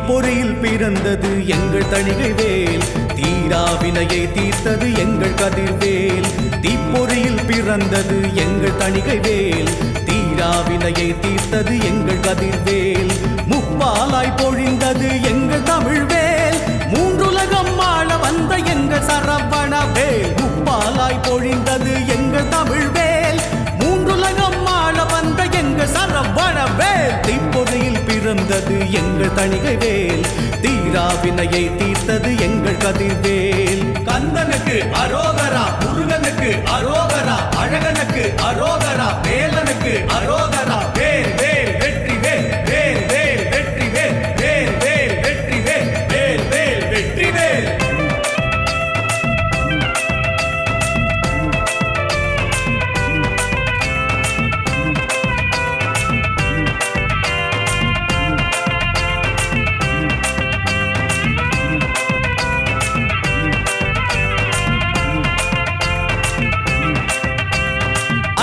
பொறியில் பிறந்தது எங்கள் தணிகை வேல், தீராவினையை தீர்த்தது எங்கள் கதிர்வேல். தீப்பொறியில் பிறந்தது எங்கள் தணிகை வேல், தீராவினையை தீர்த்தது எங்கள் கதிர்வேல். முப்பாலாய் பொழிந்தது எங்கள் தமிழ்வேல், மூன்றுலகம் ஆள வந்த எங்கள் சரவண வேல். முப்பாலாய் பொழிந்தது எங்கள் தமிழ்வேல், மூன்றுலகம் ஆள வந்த எங்கள் சரவண வேல். தீப்பொறியில் பிறந்தது எங்கள் தணிகை வேல், தீராவினையை தீர்த்தது எங்கள் கதிர்வேல். கந்தனுக்கு அரோகரா, முருகனுக்கு அரோகரா, அழகனுக்கு அரோகரா, வேலனுக்கு அரோகரா. வேல் வேல் வெற்றி வேல், வேல் வேல் வெற்றி வேல், வேல் வேல் வெற்றி வேல், வேல் வேல் வெற்றி வேல்.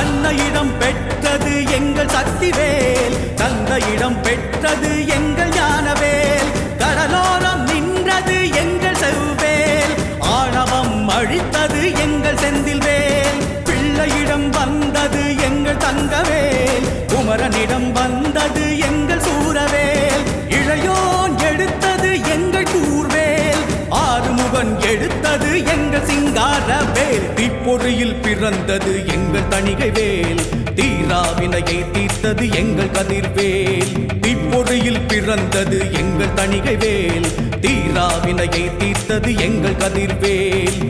அன்னையிடம் பெற்றது எங்கள் சக்திவேல், தந்தையிடம் பெற்றது எங்கள் ஞானவேல். கடலோரம் நின்றது எங்கள் செவ்வேல், ஆணவம் அழித்தது எங்கள் செந்தில்வேல். பிள்ளையிடம் வந்தது எங்கள் தங்கவேல், குமரனிடம் வந்தது எங்கள் சூரவேல். இளையோன் எடுத்தது எங்கள் கூர்வேல், ஆறுமுகன் எடுத்தது எங்கள் சிங்காரவேல். தீப்பொறியில் பிறந்தது எங்கள் தணிகை வேல், தீராவினையை தீர்த்தது எங்கள் கதிர்வேல். தீப்பொறியில் பிறந்தது எங்கள் தணிகை வேல், தீராவினையை தீர்த்தது எங்கள் கதிர்வேல்.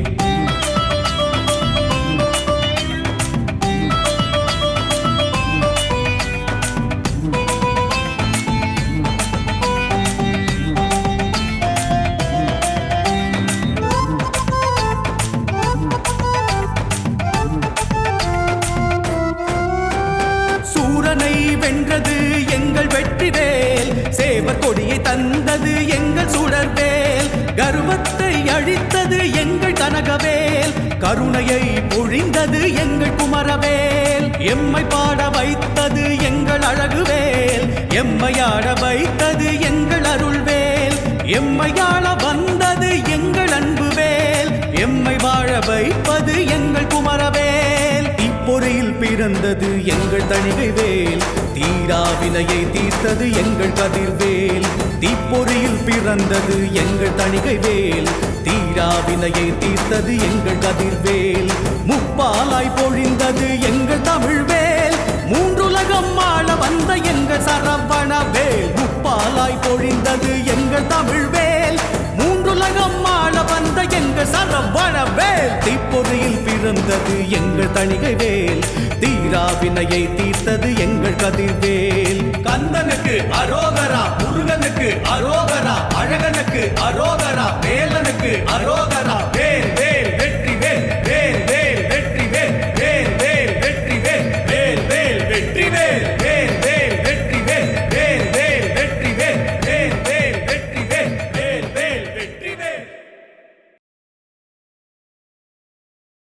சூரனை வென்றது எங்கள் வெற்றிவேல், சேவர் கொடியை தந்தது எங்கள் சுடர்வேல். கர்வத்தை அழித்தது எங்கள் கனகவேல், கருணையை பொழிந்தது எங்கள் குமரவேல். எம்மை பாட வைத்தது எங்கள் அழகுவேல், எம்மையாட வைத்தது எங்கள் அருள்வேல். எம்மையாள வந்தது எங்கள் அன்புவேல், எம்மை வாழ வைப்பது எங்கள் குமரவேல். தீப்பொறியில் பிறந்தது எங்கள் தணிகை வேல், தீராவினையை தீர்த்தது எங்கள் கதிர்வேல். தீப்பொறியில் பிறந்தது எங்கள் தணிகை வேல், தீராவினையை தீர்த்தது எங்கள் கதிர்வேல். முப்பாலாய் பொழிந்தது எங்கள் தமிழ்வேல், மூன்றுலகம் ஆள வந்த எங்கள் சரவண வேல். முப்பாலாய் பொழிந்தது எங்கள் தமிழ்வேல், மூன்றுலகம் ஆள வந்த எங்கள் சரவண வேல். தீப்பொறியில் பிறந்தது எங்கள் தணிகை வேல், தீராவினையை தீர்த்தது எங்கள் கதிர்வேல். கந்தனுக்கு அரோகரா, முருகனுக்கு அரோகரா, அழகனுக்கு அரோகரா.